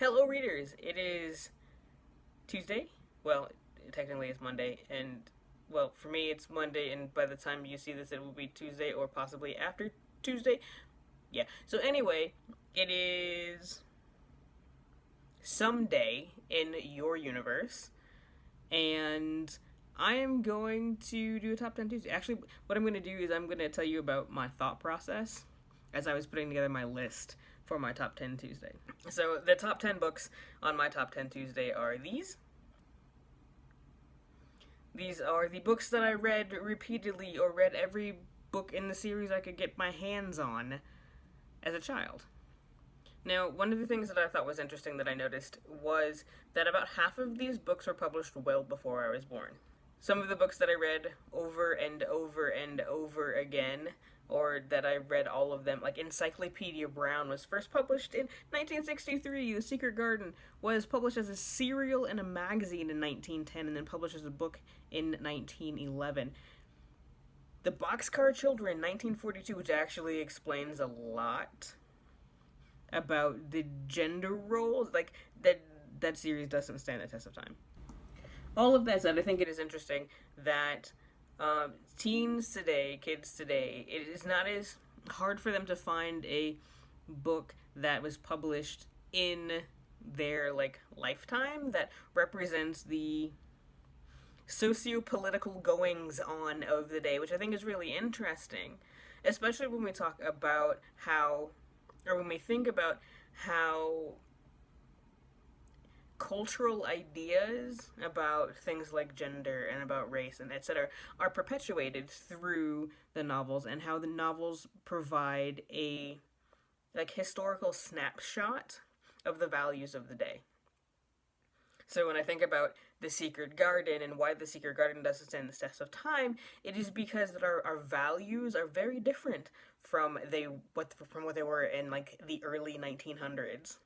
Hello, readers. It is Tuesday. Well, technically it's Monday, and well, for me it's Monday, and by the time you see this, it will be Tuesday or possibly after Tuesday. Yeah. So anyway, it is someday in your universe, and I am going to do a top 10 Tuesday. Actually, what I'm going to do is I'm going to tell you about my thought process as I was putting together my list for my top 10 Tuesday. So, the top 10 books on my top 10 Tuesday are these. These are the books that I read repeatedly or read every book in the series I could get my hands on as a child. Now, one of the things that I thought was interesting that I noticed was that about half of these books were published well before I was born. Some of the books that I read over and over and over again, or that I read all of them, like Encyclopedia Brown was first published in 1963. The Secret Garden was published as a serial in a magazine in 1910 and then published as a book in 1911. The Boxcar Children, 1942, which actually explains a lot about the gender roles, like that series doesn't stand the test of time. All of that said, I think it is interesting that teens today, kids today, it is not as hard for them to find a book that was published in their lifetime that represents the socio-political goings on of the day, which I think is really interesting, especially when we talk about how, or when we think about how cultural ideas about things like gender and about race and etc. are perpetuated through the novels, and how the novels provide a historical snapshot of the values of the day. So when I think about The Secret Garden and why The Secret Garden doesn't stand the test of time, it is because that our values are very different from what they were in the early 1900s,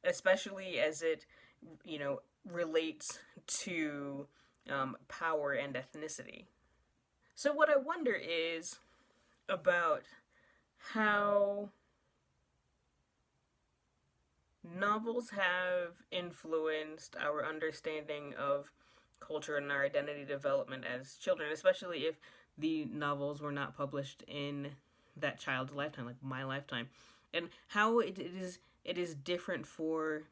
especially as it relates to power and ethnicity. So what I wonder is about how novels have influenced our understanding of culture and our identity development as children, especially if the novels were not published in that child's lifetime, like my lifetime, and how it is different for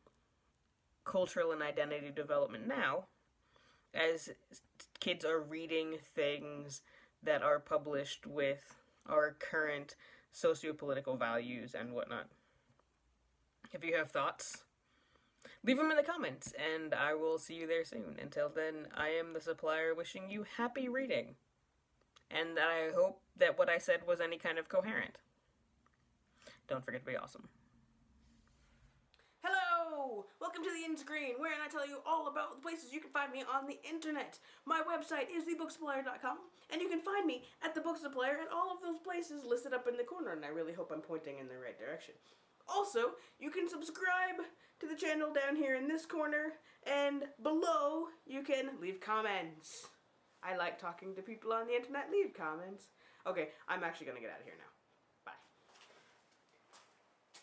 cultural and identity development now, as kids are reading things that are published with our current socio-political values and whatnot. If you have thoughts, leave them in the comments, and I will see you there soon. Until then, I am the supplier wishing you happy reading, and I hope that what I said was any kind of coherent. Don't forget to be awesome. Hello! Welcome to the In Screen, wherein I tell you all about the places you can find me on the internet. My website is thebooksupplier.com, and you can find me at the Book Supplier at all of those places listed up in the corner, and I really hope I'm pointing in the right direction. Also, you can subscribe to the channel down here in this corner, and below you can leave comments. I like talking to people on the internet. Leave comments. Okay, I'm actually gonna get out of here now.